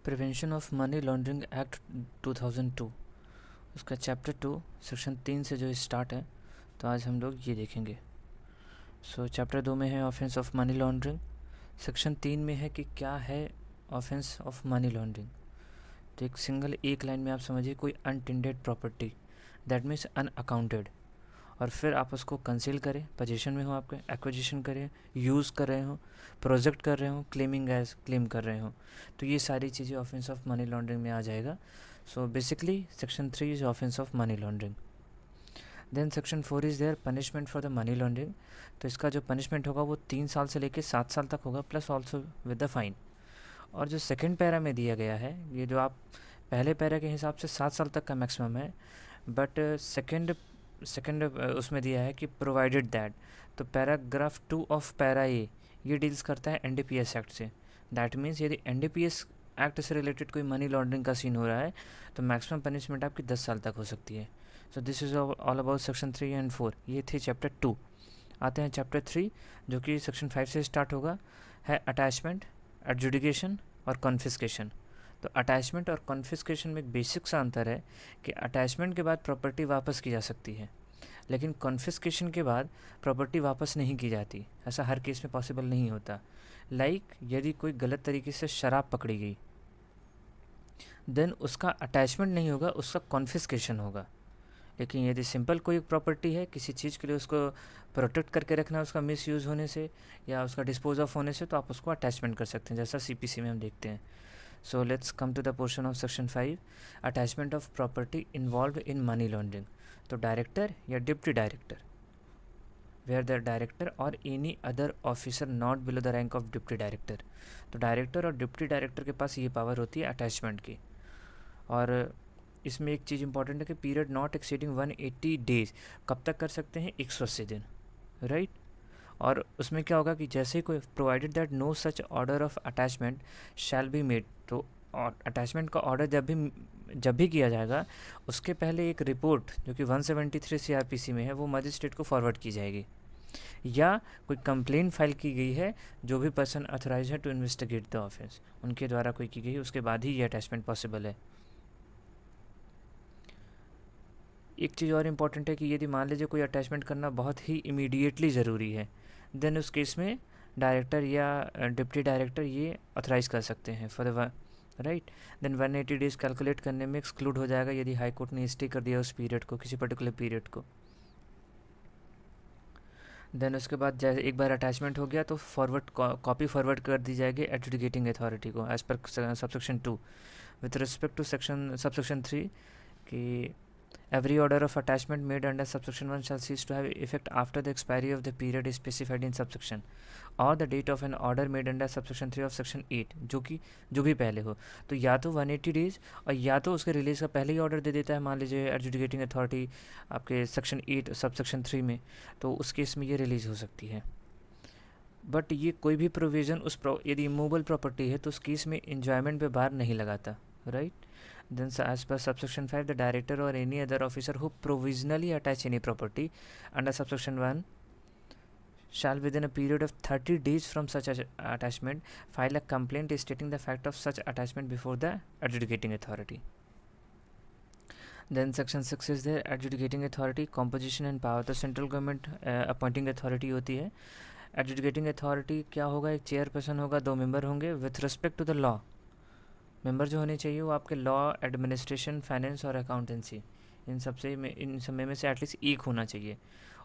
Prevention of money laundering act 2002, उसका chapter 2 section 3 से जो स्टार्ट है, तो आज हम लोग ये देखेंगे। चैप्टर 2 में है offence of money laundering. Section 3 में है कि क्या है ऑफेंस ऑफ मनी लॉन्ड्रिंग। तो एक लाइन में आप समझिए, कोई अनटेंडेड प्रॉपर्टी, दैट मीन्स अनअकाउंटेड, और फिर आप उसको कंसील करें, पोजीशन में हो आपके, एक्विजिशन करें, यूज़ कर रहे हो, प्रोजेक्ट कर रहे हो, क्लेमिंग एज क्लेम कर रहे हो, तो ये सारी चीज़ें ऑफेंस ऑफ मनी लॉन्ड्रिंग में आ जाएगा। So basically section 3 is offence of money laundering. Then section 4 is there punishment for the money laundering. तो इसका जो पनिशमेंट होगा वो 3 साल से लेकर 7 साल तक होगा, plus also with the fine. और जो सेकेंड पैरा में दिया गया है, ये जो आप पहले पैरा के हिसाब से 7 साल तक का मैक्सिमम है, बट सेकेंड उसमें दिया है कि प्रोवाइडेड दैट, तो पैराग्राफ 2 ऑफ पैरा ए ये डील्स करता है एनडीपीएस एक्ट से। दैट मीन्स यदि एनडीपीएस एक्ट से रिलेटेड कोई मनी लॉन्ड्रिंग का सीन हो रहा है तो मैक्सिमम पनिशमेंट आपकी 10 साल तक हो सकती है। So this is all about section 3 and 4। ये थे चैप्टर 2। आते हैं चैप्टर 3 जो कि सेक्शन 5 से स्टार्ट होगा, है अटैचमेंट, एडजुडिकेशन और कॉन्फिस्केशन। तो अटैचमेंट और कॉन्फिस्केशन में एक बेसिक सा अंतर है कि अटैचमेंट के बाद प्रॉपर्टी वापस की जा सकती है, लेकिन कॉन्फिस्केशन के बाद प्रॉपर्टी वापस नहीं की जाती। ऐसा हर केस में पॉसिबल नहीं होता। यदि कोई गलत तरीके से शराब पकड़ी गई, देन उसका अटैचमेंट नहीं होगा, उसका कॉन्फिस्केशन होगा। लेकिन यदि सिंपल कोई प्रॉपर्टी है, किसी चीज़ के लिए उसको प्रोटेक्ट करके रखना है उसका मिस यूज़ होने से या उसका डिस्पोज ऑफ होने से, तो आप उसको अटैचमेंट कर सकते हैं, जैसा सीपीसी में हम देखते हैं। So let's come to the portion of section 5, attachment of property involved in money laundering. तो डायरेक्टर या deputy director, where the director or any other officer not below the rank of deputy director. तो director और deputy director के पास ये power होती है attachment की। और इसमें एक चीज़ इंपॉर्टेंट है कि पीरियड नॉट एक्सीडिंग 180 डेज, कब तक कर सकते हैं, 180 दिन, राइट। और उसमें क्या होगा कि जैसे ही कोई provided that no such order of attachment shall be made, तो अटैचमेंट का ऑर्डर जब भी किया जाएगा, उसके पहले एक रिपोर्ट जो कि 173 सीआरपीसी में है वो मजिस्ट्रेट को फॉरवर्ड की जाएगी, या कोई कंप्लेन फाइल की गई है जो भी पर्सन अथोराइज है टू इन्वेस्टिगेट द ऑफेंस, उनके द्वारा कोई की गई, उसके बाद ही ये अटैचमेंट पॉसिबल है। एक चीज़ और इम्पॉर्टेंट है कि यदि मान लीजिए कोई अटैचमेंट करना बहुत ही इमीडिएटली ज़रूरी है, देन उस केस में डायरेक्टर या डिप्टी डायरेक्टर ये ऑथराइज़ कर सकते हैं for the right. Then 180 days calculate करने में एक्सक्लूड हो जाएगा यदि हाई कोर्ट ने स्टे कर दिया उस पीरियड को, किसी पर्टिकुलर पीरियड को। देन उसके बाद जैसे एक बार अटैचमेंट हो गया तो कॉपी फॉरवर्ड कर दी जाएगी एडजुडिकेटिंग अथॉरिटी को as per subsection 2। With respect to subsection 3 कि every order of attachment made under subsection 1 shall cease to have effect after the expiry of the period specified in subsection or the date of an order made under subsection 3 of section 8, जो भी पहले हो। तो या तो 180 days और या तो उसके रिलीज़ का पहले ही ऑर्डर दे देता है, मान लीजिए एडजुडिकेटिंग अथॉरिटी आपके सेक्शन 8 सबसेक्शन 3 में, तो उस केस में ये रिलीज़ हो सकती है। बट ये कोई भी प्रोविज़न यदि मूवेबल प्रॉपर्टी है तो उस केस में इंजॉयमेंट पे बार नहीं लगाता, right. Then, as per subsection 5, the director or any other officer who provisionally attach any property under subsection 1 shall, within a period of 30 days from such attachment, file a complaint stating the fact of such attachment before the adjudicating authority. Then section 6 is the adjudicating authority, composition and power. तो central government appointing authority होती है। Adjudicating authority क्या होगा, एक chairperson होगा, 2 member होंगे। With respect to the law, member जो होने चाहिए वो आपके लॉ, एडमिनिस्ट्रेशन, फाइनेंस और अकाउंटेंसी, इन सब में से एटलीस्ट एक होना चाहिए।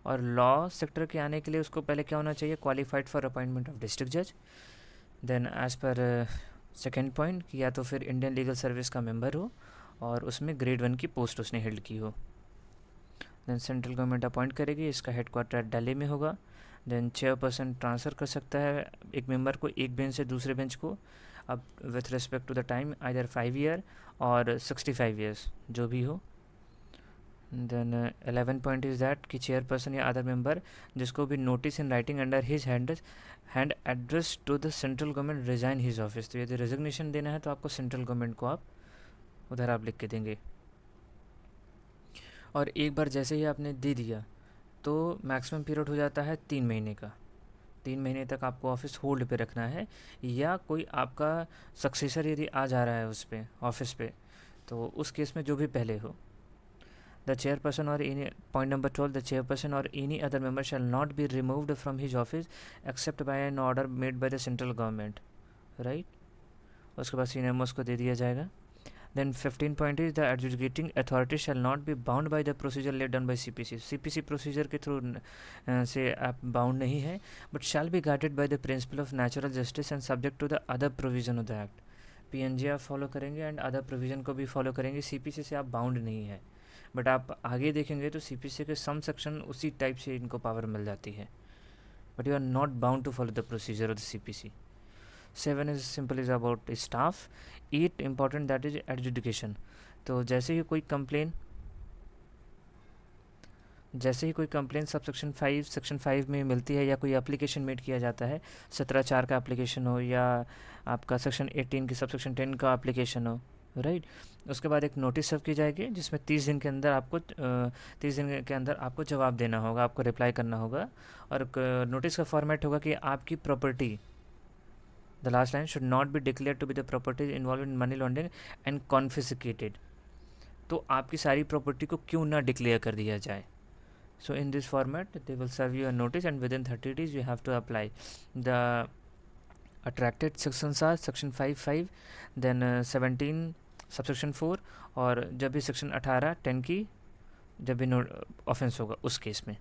और लॉ सेक्टर के आने के लिए उसको पहले क्या होना चाहिए, qualified for appointment of district जज। Then as per second point कि या तो फिर इंडियन लीगल सर्विस का मेंबर हो और उसमें ग्रेड 1 की पोस्ट उसने हेल्ड की हो। देन सेंट्रल गवर्नमेंट अपॉइंट करेगी, इसका हेडक्वार्टर दिल्ली में होगा। देन चेयरपर्सन ट्रांसफ़र कर सकता है एक मेंबर को एक बेंच से दूसरे बेंच को, अब with respect to the time either 5 year और 65 ईयर्स, जो भी हो। देन 11 पॉइंट इज़ दैट कि चेयरपर्सन या अदर मेंबर जिसको भी notice in writing under his hand address to the central government resign his office, तो यदि रेजिग्नेशन देना है तो आपको सेंट्रल गवर्नमेंट को उधर आप लिख के देंगे। और एक बार जैसे ही आपने दे दिया तो मैक्सिमम पीरियड हो जाता है 3 महीने का। 3 महीने तक आपको ऑफिस होल्ड पे रखना है, या कोई आपका सक्सेसर यदि आ जा रहा है उस पे ऑफिस पे, तो उस केस में जो भी पहले हो। The chairperson or any point number 12, the chairperson or any other member shall not be removed from his office except by an order made by the central government, right. उसके बाद सीनियर मोस्ट को दे दिया जाएगा। Then 15 point is the adjudicating authority shall not be bound by the procedure laid down by CPC. CPC procedure के through से आप bound नहीं है, but shall be guided by the principle of natural justice and subject to the other provision of the act. PNG आप follow करेंगे and other provision को भी follow करेंगे। CPC से आप बाउंड नहीं है, बट आप आगे देखेंगे तो CPC के सम सेक्शन उसी टाइप से इनको पावर मिल जाती है, but you are not bound to follow the procedure of the CPC. 7 is simple is about staff. 8 important that is adjudication. तो जैसे ही कोई कंप्लेन सबसेक्शन 5 सेक्शन 5 में मिलती है, या कोई एप्लीकेशन मेड किया जाता है, 17(4) का एप्लीकेशन हो, या आपका सेक्शन 18 की सबसेक्शन 10 का एप्लीकेशन हो, राइट। उसके बाद एक नोटिस सर्व की जाएगी जिसमें 30 दिन के अंदर आपको जवाब देना होगा, आपको रिप्लाई करना होगा। और नोटिस का फॉर्मेट होगा कि आपकी property, the last line, should not be declared to be the property involved in money laundering and confiscated. तो आपकी सारी प्रॉपर्टी को क्यों ना डिक्लेयर कर दिया जाए। So in this format they will serve you a notice and within 30 days you have to apply. The attracted sections are section 5(5), then 17 subsection 4, और जब भी सेक्शन 18(10) की जब भी ऑफेंस होगा उस केस में।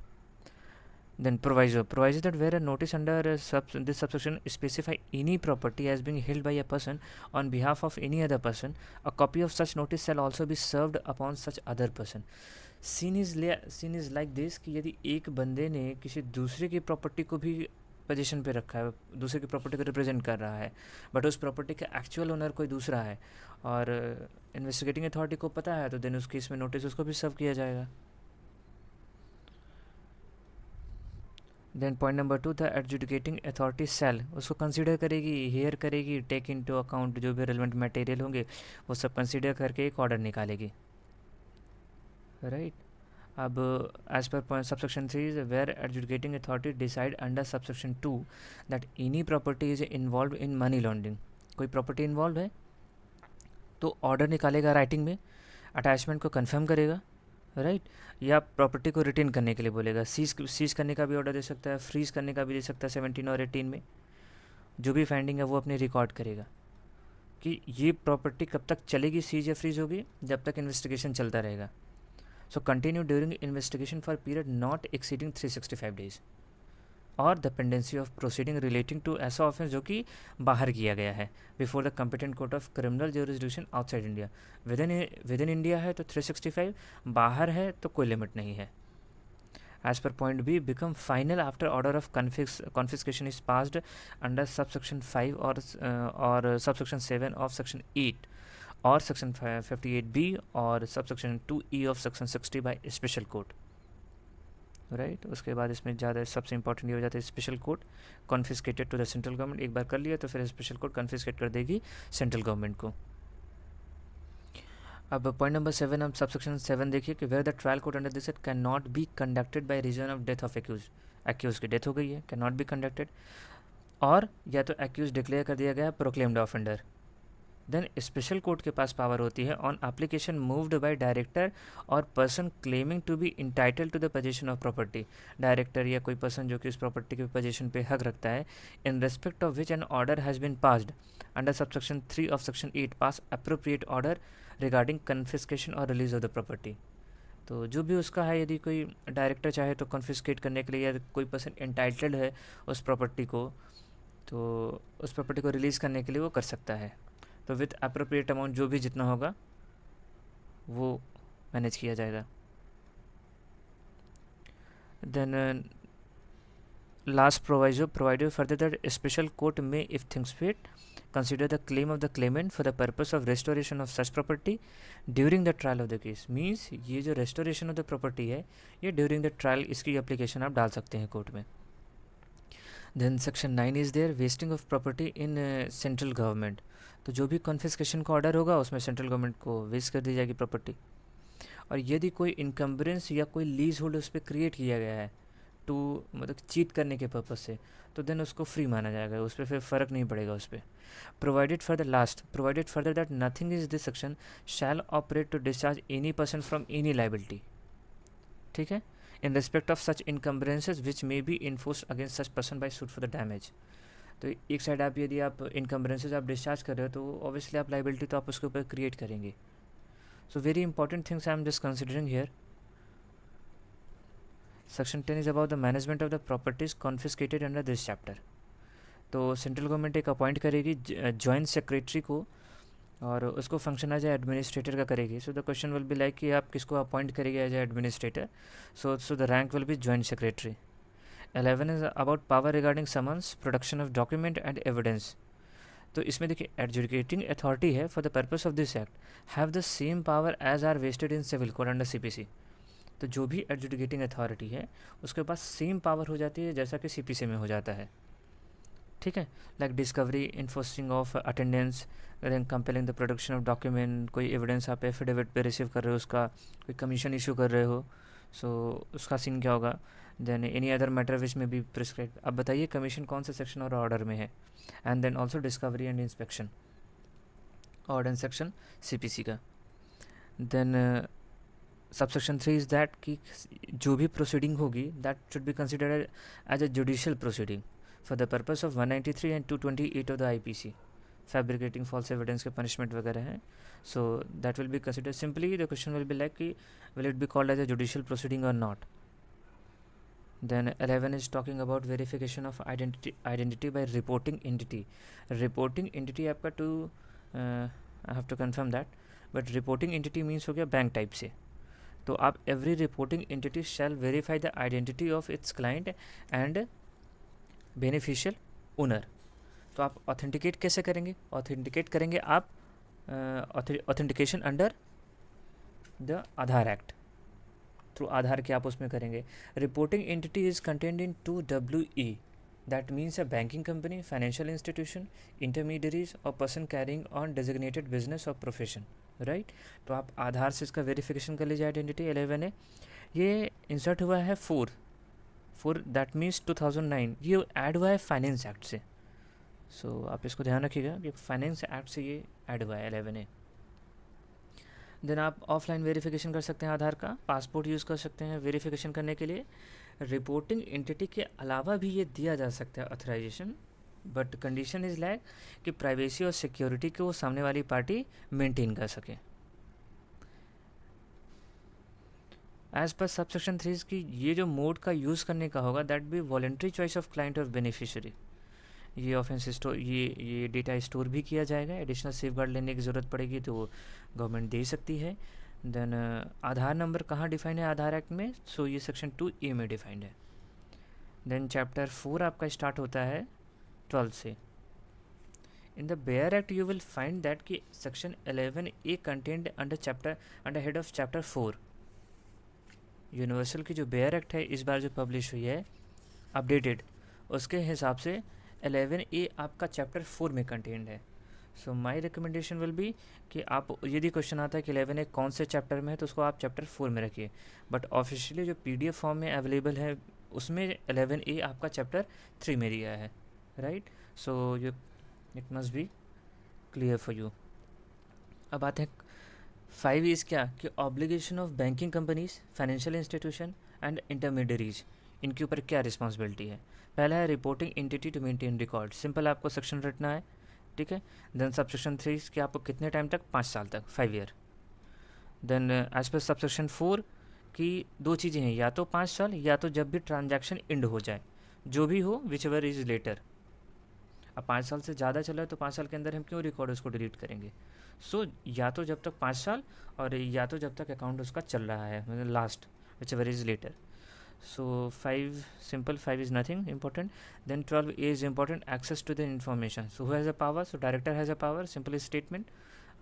Then proviso that where a notice under this subsection specify any property as being held by a person on behalf of any other person, a copy of such notice shall also be served upon such other person. Scene is like this कि यदि एक बंदे ने किसी दूसरे की property को भी पोजीशन पे रखा है, दूसरे की प्रॉपर्टी को रिप्रेजेंट कर रहा है, बट उस प्रॉपर्टी का एक्चुअल ओनर कोई दूसरा है और इन्वेस्टिगेटिंग अथॉरिटी को पता है, तो देन उस केस में नोटिस उसको भी सर्व किया जाएगा। Then point number 2, the adjudicating authority shall उसको कंसीडर करेगी, हेयर करेगी, टेक इनटू अकाउंट जो भी रेलेवेंट मटेरियल होंगे वो सब कंसीडर करके एक ऑर्डर निकालेगी, राइट। अब as per subsection 3, where adjudicating authority decide under subsection 2 that any property is involve in money laundering, कोई प्रॉपर्टी इन्वॉल्व है तो ऑर्डर निकालेगा राइटिंग में, अटैचमेंट को कंफर्म करेगा, राइट, या प्रॉपर्टी को रिटेन करने के लिए बोलेगा। सीज करने का भी ऑर्डर दे सकता है, फ्रीज करने का भी दे सकता है। 17 और 18 में जो भी फाइंडिंग है वो अपने रिकॉर्ड करेगा कि ये प्रॉपर्टी कब तक चलेगी, सीज या फ्रीज होगी, जब तक इन्वेस्टिगेशन चलता रहेगा। So continue during investigation for period not exceeding 365 days, और the pendency of proceeding relating to ऐसा ऑफेंस जो कि बाहर किया गया है before the competent court of criminal jurisdiction outside India. Within India है तो 365, बाहर है तो कोई लिमिट नहीं है। As per point B, become final after order of confiscation is passed under subsection 5 और सबसेक्शन 7 ऑफ सेक्शन 8 और सेक्शन 58B और subsection 2E of section 60 by special court, right. उसके बाद इसमें ज़्यादा सबसे इंपॉर्टेंट ये हो जाता है special court confiscated to the central government. एक बार कर लिया तो फिर स्पेशल कोर्ट कॉन्फिस्केट कर देगी सेंट्रल गवर्नमेंट को। अब पॉइंट नंबर 7, अब सबसेक्शन 7 देखिए कि where the trial court under this can not be conducted by reason of death of accused की डेथ हो गई है, कैन नॉट बी कंडक्टेड, और या तो एक्यूज डिक्लेयर कर दिया गया proclaimed offender, then special court के पास पावर होती है on application moved by director or person claiming to be entitled to the position of property, director या कोई पर्सन जो कि उस प्रॉपर्टी के पोजीशन पे हक रखता है, in respect of which an order has been passed under subsection 3 of section 8 pass appropriate order regarding confiscation और रिलीज ऑफ द प्रॉपर्टी। तो जो भी उसका है, यदि कोई डायरेक्टर चाहे तो कन्फिस्केट करने के लिए, या कोई पर्सन इंटाइटल्ड है उस प्रॉपर्टी को, तो उस प्रॉपर्टी को रिलीज़ करने के लिए वो कर सकता है। तो विथ अप्रोप्रिएट अमाउंट जो भी जितना होगा वो मैनेज किया जाएगा। Then last provider further that special court में if things fit consider the claim of the claimant for the purpose of restoration of such property during the trial of the case. Means ये जो restoration of the property है ये during the trial इसकी application आप डाल सकते हैं court में। Then section 9 is there vesting of property in central government. तो जो भी कॉन्फिस्केशन का ऑर्डर होगा उसमें सेंट्रल गवर्नमेंट को वेस्ट कर दी जाएगी प्रॉपर्टी। और यदि कोई इनकम्बरेंस या कोई लीज होल्ड उस पर क्रिएट किया गया है टू मतलब चीट करने के पर्पज़ से, तो देन उसको फ्री माना जाएगा, उस पर फिर फ़र्क नहीं पड़ेगा उस पर. Provided further that nothing is this section shall operate to discharge any person from any liability. ठीक है, in respect of such encumbrances which may be enforce against such person by suit for the damage. तो एक side आप यदि आप इनकम्बरेंसेज आप discharge कर रहे हो तो ऑब्वियसली आप लाइबिलिटी तो आप उसके ऊपर क्रिएट करेंगे. So very important things I am just considering here. Section 10 is about the management of the properties confiscated under this chapter. तो सेंट्रल गवर्नमेंट एक अपॉइंट करेगी जॉइंट सेक्रेटरी को, और उसको फंक्शन एज ए एडमिनिस्ट्रेटर का करेगी. So the question will be like कि आप किसको अपॉइंट करेंगे as a administrator. So the rank will be joint secretary. 11 is about power regarding summons, production of document and evidence. तो इसमें देखिए adjudicating authority है for the purpose of this act have the same power as are vested in civil code under CPC. तो जो भी adjudicating authority है उसके पास same power हो जाती है जैसा कि सीपीसी में हो जाता है. ठीक है, like discovery, enforcing of attendance, compelling the production of document. कोई एविडेंस आप एफिडेविट पे रिसीव कर रहे हो, उसका कोई कमीशन इशू कर रहे हो, सो उसका सीन क्या होगा. Then any other matter which may be prescribe. अब बताइए कमीशन कौन से सेक्शन और ऑर्डर में है. And then also discovery and inspection, order and section CPC का. देन सबसेक्शन 3 इज़ दैट कि जो भी प्रोसीडिंग होगी that should be considered as a judicial proceeding for the purpose of 193 and 228 of the IPC. Fabricating false evidence के punishment वगैरह हैं. So that will be consider. Simply the question will be like कि will it be called as a judicial proceeding और not. Then 11 is talking about verification of identity by reporting entity. Reporting entity आपका to I have to confirm that, but reporting entity means हो गया bank type से. तो आप every reporting entity shall verify the identity of its client and beneficial owner. तो आप authenticate कैसे करेंगे? ऑथेंटिकेट करेंगे आप authentication under the Aadhaar act, through Aadhaar के आप उसमें करेंगे. Reporting entity is contained in 2WE. That means a banking company, financial institution, intermediaries और person carrying on designated business और प्रोफेशन. राइट, तो आप आधार से इसका वेरिफिकेशन कर लीजिए आइडेंटिटी. 11 है, ये इंसर्ट हुआ है 4 दैट मीन्स 2009. ये ऐड हुआ है फाइनेंस एक्ट से. सो आप इसको ध्यान रखिएगा कि फाइनेंस एक्ट से ये ऐड हुआ है 11 है. देन आप ऑफलाइन वेरिफिकेशन कर सकते हैं आधार का, पासपोर्ट यूज़ कर सकते हैं वेरिफिकेशन करने के लिए. रिपोर्टिंग एंटिटी के अलावा भी ये दिया जा सकता है authorization, but condition is like कि प्राइवेसी और सिक्योरिटी को सामने वाली पार्टी मेंटेन कर सके. एज पर सबसेक्शन 3 की ये जो मोड का यूज़ करने का होगा that be voluntary choice of client of beneficiary. ये ऑफेंस स्टोर ये डेटा स्टोर भी किया जाएगा. एडिशनल सेफगार्ड लेने की ज़रूरत पड़ेगी तो गवर्नमेंट दे सकती है. देन आधार नंबर कहाँ डिफाइंड है आधार एक्ट में? सो ये सेक्शन 2A में डिफाइंड है. देन चैप्टर 4 आपका स्टार्ट होता है 12 से. In the bare act you will find that कि section 11A content under head of chapter 4. Universal की जो बेयर एक्ट है इस बार जो पब्लिश हुई है अपडेटेड, उसके हिसाब से 11A आपका चैप्टर 4 में कंटेंट है. So my recommendation will be कि आप यदि क्वेश्चन आता है कि 11A कौन से चैप्टर में है तो उसको आप चैप्टर 4 में रखिए. बट ऑफिशियली जो PDF फॉर्म में अवेलेबल है उसमें 11A आपका चैप्टर 3 में दिया है. Right, so you it must be clear for you. अब आते हैं 5 इज़ क्या कि obligation of banking companies, financial institution and intermediaries, इनके ऊपर क्या रिस्पॉन्सिबिलिटी है. पहला है reporting entity to maintain record. Simple आपको सेक्शन रटना है. ठीक है. देन सबसेक्शन 3 कि आपको कितने टाइम तक? 5 साल तक, 5 year. Then as per subsection 4 की 2 चीज़ें हैं, या तो 5 साल या तो जब भी ट्रांजैक्शन एंड हो जाए, जो भी हो विच एवर इज़ लेटर. अब 5 साल से ज़्यादा चला है तो 5 साल के अंदर हम क्यों रिकॉर्ड उसको डिलीट करेंगे. सो या तो जब तक 5 साल और या तो जब तक अकाउंट उसका चल रहा है, मतलब last whichever is later. So 5 simple, 5 is nothing important. Then 12A is important, access to the information. So who has a power? So director has a power, simple statement.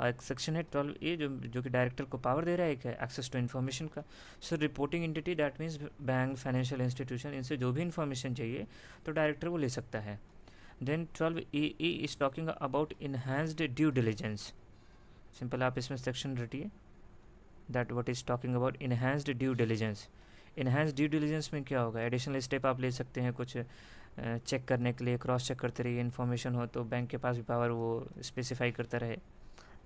एक section है 12A जो कि director को power दे रहा है, एक है access to information का. So reporting entity that means bank, financial institution, इनसे जो भी इन्फॉर्मेशन चाहिए तो डायरेक्टर वो ले सकता है. Then 12AA is talking about enhanced due diligence. Simple आप इसमें सेक्शन रटिए that what is talking about enhanced due diligence. Enhanced due diligence में क्या होगा, एडिशनल स्टेप आप ले सकते हैं कुछ चेक करने के लिए, क्रॉस चेक करते रहिए, इन्फॉर्मेशन हो तो बैंक के पास भी पावर वो स्पेसिफाई करता रहे.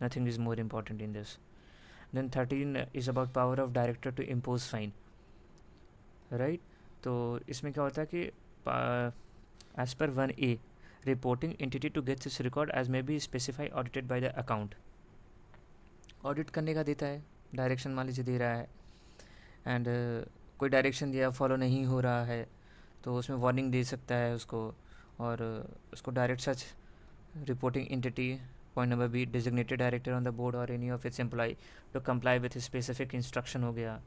Nothing is more important in this. Then 13 is about power of director to impose fine. Right, तो इसमें क्या होता है कि as per 1A reporting entity to get this record as may be specify audited by the account. Audit करने का देता है, डायरेक्शन मान लीजिए दे रहा है, एंड कोई डायरेक्शन दिया फॉलो नहीं हो रहा है तो उसमें वार्निंग दे सकता है उसको, और उसको direct such reporting entity. Point number B, designated director on the board और any of its employ to comply with specific instruction हो गया.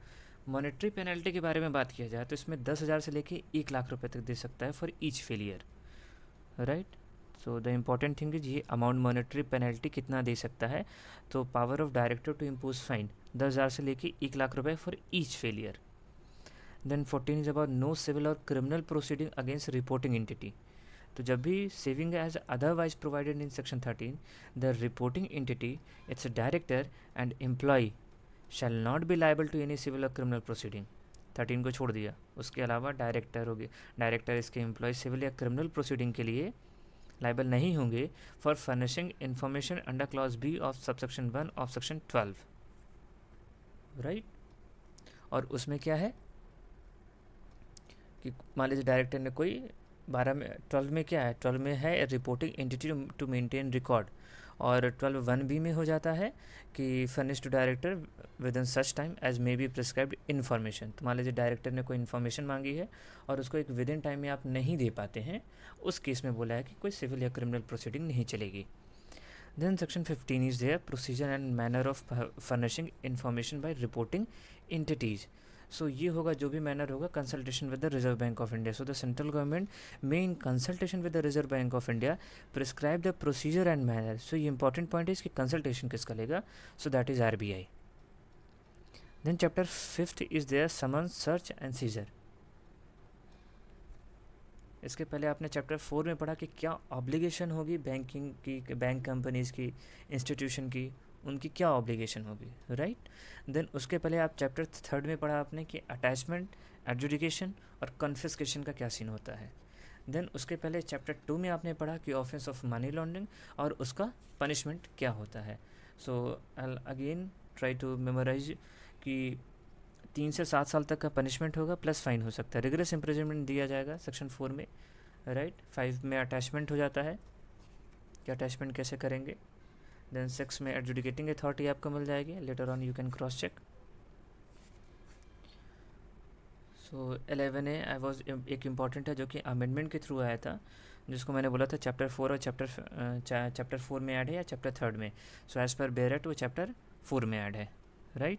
मॉनेटरी पेनल्टी के बारे में बात किया जाए तो इसमें 10,000 से लेके 1,00,000 रुपये तक दे सकता है for each failure. Right, so the important thing is ये अमाउंट मॉनेटरी पेनल्टी कितना दे सकता है. तो power of director to impose fine 10,000 से लेके 1,00,000 रुपये for each failure. Then 14 is about no civil और criminal proceeding against reporting entity. तो जब भी saving as otherwise provided in section 13, the reporting entity, its director and employ shall not be liable to any civil और criminal proceeding. 13 को छोड़ दिया, उसके अलावा डायरेक्टर होगी, डायरेक्टर इसके एम्प्लॉय सिविल या क्रिमिनल प्रोसीडिंग के लिए लायबल नहीं होंगे for furnishing information under clause B of subsection 1 of section 12. Right, और उसमें क्या है कि मान लीजिए डायरेक्टर ने कोई 12 में क्या है, 12 में है reporting entity to maintain record, और 12(1)(b) में हो जाता है कि furnish to director within such time as may be prescribed information. तो मान लीजिए डायरेक्टर ने कोई इन्फॉर्मेशन मांगी है और उसको एक विद इन टाइम में आप नहीं दे पाते हैं, उस केस में बोला है कि कोई सिविल या क्रिमिनल प्रोसीडिंग नहीं चलेगी. Then section 15 is there procedure and manner of furnishing information by reporting entities. So ये होगा जो भी मैनर होगा consultation with the reserve bank of India. So the central government may in consultation with the reserve bank of India prescribe the procedure and manner. So ये important point है, इसकी consultation किसका लेगा, so that is RBI. Then chapter 5 is there summons, search and scissor. इसके पहले आपने chapter 4 में पढ़ा कि क्या ऑब्लिगेशन होगी बैंकिंग की, बैंक कंपनीज़ की, इंस्टीट्यूशन की, उनकी क्या ऑब्लिगेशन होगी. राइट, देन उसके पहले आप चैप्टर 3 में पढ़ा आपने कि अटैचमेंट, एडजुडिकेशन और कन्फिस्केशन का क्या सीन होता है. देन उसके पहले चैप्टर 2 में आपने पढ़ा कि ऑफेंस ऑफ मनी लॉन्ड्रिंग और उसका पनिशमेंट क्या होता है. So I again try to memorise कि 3 से 7 साल तक का पनिशमेंट होगा प्लस फाइन हो सकता है. रिगरस इम्प्रिजनमेंट दिया जाएगा सेक्शन 4 में. राइट, 5 में अटैचमेंट हो जाता है कि अटैचमेंट कैसे करेंगे. देन 6 में एडजुडिकेटिंग अथॉरिटी आपको मिल जाएगी, later on you can cross check. So 11A I was एक इम्पॉर्टेंट है जो कि अमेंडमेंट के थ्रू आया था, जिसको मैंने बोला था चैप्टर 4 और चैप्टर 4 में ऐड है या चैप्टर 3 में. सो एज पर बेरेट वो चैप्टर 4 में ऐड है. राइट,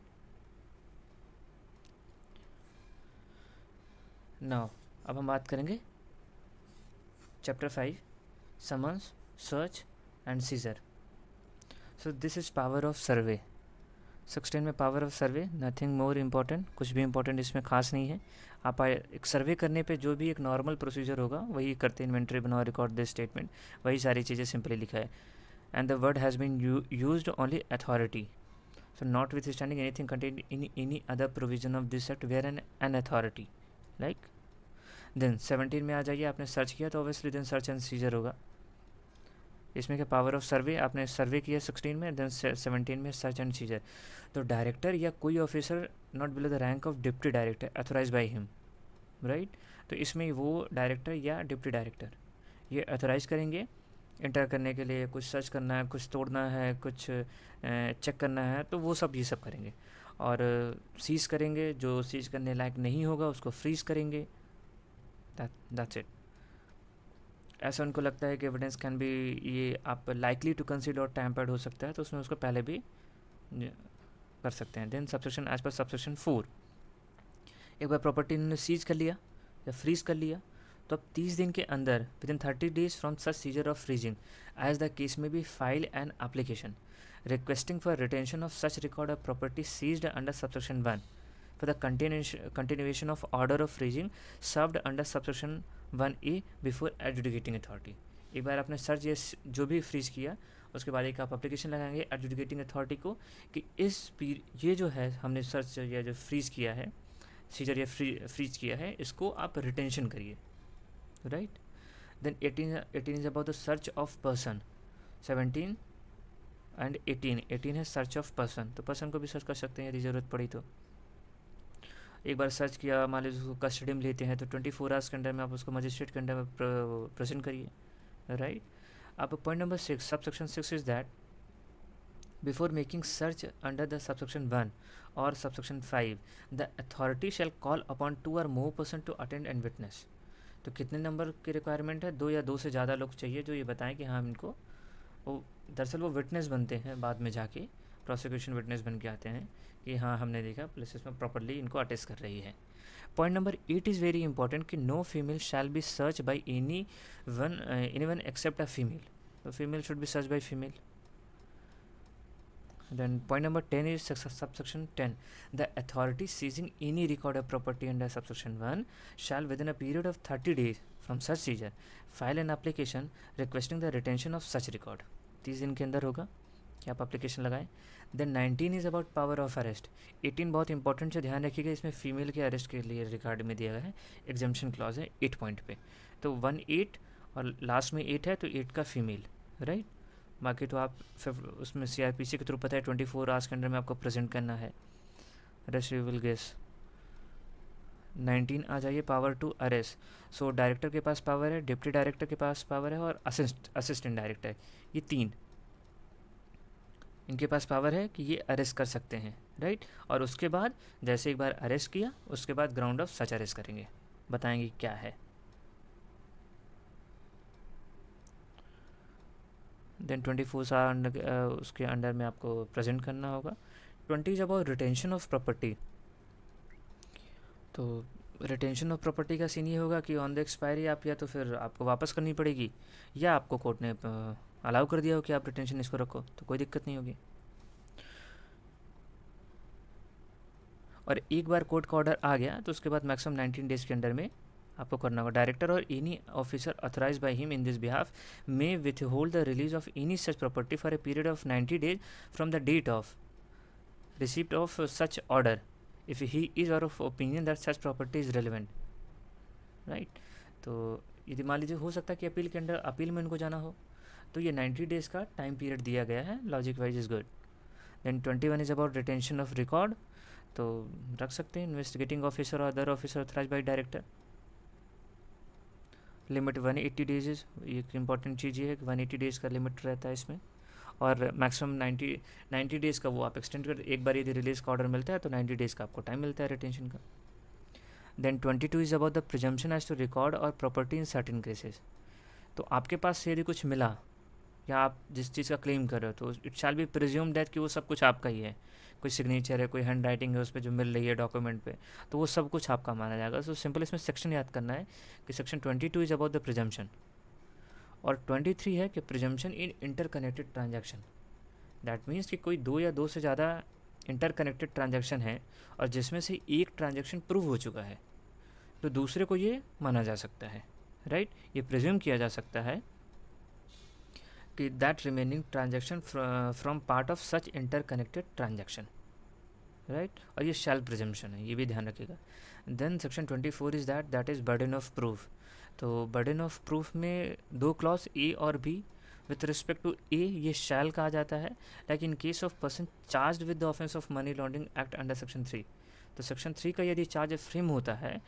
नाउ अब हम बात करेंगे chapter 5, summons, search and scissor. So this is power of सर्वे. 16 में power of survey, nothing more important, कुछ भी इम्पोर्टेंट इसमें खास नहीं है. आप एक सर्वे करने पे जो भी एक नॉर्मल प्रोसीजर होगा वही करते, इन्वेंट्री बनाओ, रिकॉर्ड दिस स्टेटमेंट, वही सारी चीज़ें सिंपली लिखा है. And the word has been used only authority. So notwithstanding anything contained in any other provision of this act where an authority like. Then 17 में आ जाइए, आपने सर्च किया तो obviously then search and seizure होगा. इसमें क्या, power of सर्वे, आपने सर्वे किया 16 में, देन 17 में सर्च एंड सीजर. तो डायरेक्टर या कोई officer not below the rank of deputy director authorise by him. Right, तो इसमें वो डायरेक्टर या डिप्टी डायरेक्टर ये अथोराइज करेंगे इंटर करने के लिए, कुछ सर्च करना है, कुछ तोड़ना है, कुछ चेक करना है, तो वो सब ये सब करेंगे. और सीज करेंगे, जो सीज करने लायक नहीं होगा उसको फ्रीज करेंगे. That's it. ऐसा उनको लगता है कि एविडेंस कैन बी, ये आप लाइकली टू कंसीडर टैम्पर्ड हो सकता है, तो उसमें उसको पहले भी कर सकते हैं. Then subsection as per subsection 4, एक बार प्रॉपर्टी इन्होंने सीज कर लिया या फ्रीज कर लिया तो अब 30 दिन के अंदर within 30 days from such seizure of freezing as the case may be file an application requesting for retention of such record of property seized under subsection 1 for the continuation of order of freezing served under subsection 1A before adjudicating authority. एक बार आपने search ये जो भी freeze किया उसके बाद एक आप एप्लीकेशन लगाएंगे एडजुडिकेटिंग अथॉरिटी को कि ये जो है हमने सर्च या जो फ्रीज किया है सीजर या फ्रीज किया है, इसको आप रिटेंशन करिए, right. Then 18 is about the search of person. 17 and 18 है सर्च ऑफ पर्सन, तो पर्सन को भी सर्च कर सकते हैं यदि ज़रूरत पड़ी तो। एक बार सर्च किया, मान लीजिए उसको कस्टडी में लेते हैं, तो 24 आवर्स के अंदर में आप उसको मजिस्ट्रेट के अंदर में प्रेजेंट करिए, राइट। अब point number 6, subsection 6 is that before making search under the subsection 1 और subsection 5 the authority shall call upon 2 or more person to attend and witness. तो कितने नंबर की रिक्वायरमेंट है? 2 या 2 से ज़्यादा लोग चाहिए जो ये बताएं कि हाँ हम इनको, वो दरअसल वो विटनेस बनते हैं बाद में जाके, प्रोसिक्यूशन विटनेस बन के आते हैं कि हाँ हमने देखा पुलिस इसमें प्रॉपरली इनको अटेस्ट कर रही है। Point number 8 is very important कि no female shall be search by any one except a female, तो female should be search by female. Then point number 10 is subsection 10. The authority seizing any record of property under subsection 1 shall within a period of 30 days from such seizure file an application requesting the retention of such record. 30 दिन के अंदर होगा कि आप application लगाएं। Then 19 is about power of arrest. 18 बहुत important है, ध्यान रखिएगा, इसमें फीमेल के अरेस्ट के लिए रिकॉर्ड में दिया गया है, एग्जाम्पशन क्लॉज है 8 पॉइंट पे, तो 1 8 और लास्ट में 8 है, तो 8 का फीमेल, राइट। बाकी तो आप फिर उसमें CRPC के थ्रू पता है 24 आवर्स के अंदर में आपको प्रेजेंट करना है, रेस्ट यू विल गेस। 19 आ जाइए, power to arrest. So director के पास पावर है, डिप्टी डायरेक्टर के पास पावर है और असिस्टेंट डायरेक्टर, ये 3 इनके पास पावर है कि ये अरेस्ट कर सकते हैं, राइट। और उसके बाद जैसे एक बार अरेस्ट किया उसके बाद ग्राउंड ऑफ सच अरेस्ट करेंगे, बताएंगे क्या है। देन 24 उसके अंडर में आपको प्रेजेंट करना होगा। 20 is about retention of property. तो रिटेंशन ऑफ प्रॉपर्टी का सीन ये होगा कि ऑन द एक्सपायरी आप या तो फिर आपको वापस करनी पड़ेगी या आपको कोर्ट ने अलाउ कर दिया हो कि आप रिटेंशन इसको रखो, तो कोई दिक्कत नहीं होगी। और एक बार कोर्ट का ऑर्डर आ गया तो उसके बाद मैक्सिमम 19 डेज़ के अंदर में आपको करना होगा। डायरेक्टर और any officer authorise by him in this behalf may withhold the release of any such property for a period of 90 days from the date of receipt of such order if he is और of opinion that such property is relevant, right. तो यदि मान लीजिए हो सकता है कि appeal के अंदर अपील में इनको जाना हो, तो ये 90 डेज़ का टाइम पीरियड दिया गया है, logic wise is good. Then 21 is about retention of record, तो रख सकते हैं इन्वेस्टिगेटिंग ऑफिसर और other officer authorise by director. Limit 180 days is, एक इंपॉर्टेंट चीज़ ये है कि 180 डेज़ का लिमिट रहता है इसमें, और मैक्सिमम 90 डेज़ का वो आप एक्सटेंड कर, एक बार यदि रिलीज़ का ऑर्डर मिलता है तो 90 डेज़ का आपको टाइम मिलता है रिटेंशन का। Then 22 is about the presumption as to record और प्रॉपर्टी इन सर्टेन केसेस। तो आपके पास से यदि कुछ मिला या आप जिस चीज़ का क्लेम कर रहे हो तो it shall be presume that कि वो सब कुछ आपका ही है, कोई सिग्नेचर है, कोई हैंड राइटिंग है उस पर जो मिल रही है डॉक्यूमेंट पे, तो वो सब कुछ आपका माना जाएगा। सो सिंपल इसमें सेक्शन याद करना है कि section 22 is about the presumption, और 23 है कि presumption in interconnected transaction. That means कि कोई 2 या 2 से ज़्यादा इंटरकनेक्टेड ट्रांजैक्शन है और जिसमें से एक ट्रांजैक्शन प्रूव हो चुका है तो दूसरे को ये माना जा सकता है, राइट। ये प्रिज्यूम किया जा सकता है कि that remaining transaction from part of such interconnected transaction, right. और ये शैल प्रिजम्पशन है, ये भी ध्यान रखिएगा। Then section 24 is that is burden of proof. तो बर्डन ऑफ प्रूफ में 2 क्लॉज ए और B. With respect to A ये शैल कहा जाता है, like in case of person charge with the offence of money laundering act under section 3। तो section 3 का यदि चार्ज फ्रेम होता है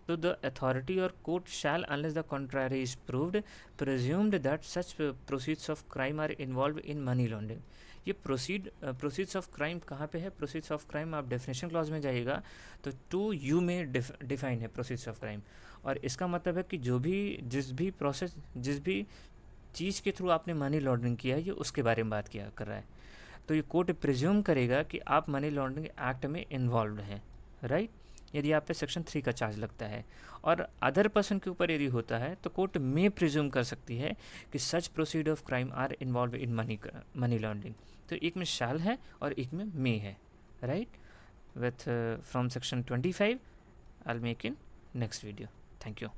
तो द अथॉरिटी और court shall unless the contrary is proved presumed that such proceeds of crime are involve in money laundering. ये proceeds of crime कहाँ पे है? प्रोसीड्स ऑफ क्राइम आप डेफिनेशन क्लॉज में जाइएगा तो 2U में डिफाइन है प्रोसीड्स ऑफ क्राइम, और इसका मतलब है कि जिस भी चीज़ के थ्रू आपने मनी लॉन्ड्रिंग किया है ये उसके बारे में बात किया कर रहा है। तो ये कोर्ट प्रिज्यूम करेगा कि आप मनी लॉन्ड्रिंग एक्ट में इन्वॉल्व हैं, राइट, यदि आप पे सेक्शन 3 का चार्ज लगता है। और अदर पर्सन के ऊपर यदि होता है तो कोर्ट में प्रिज्यूम कर सकती है कि such proceed of crime are involve in money laundering. तो एक में शैल है और एक में मे है, right. With from section 25 I will make in next video. Thank you.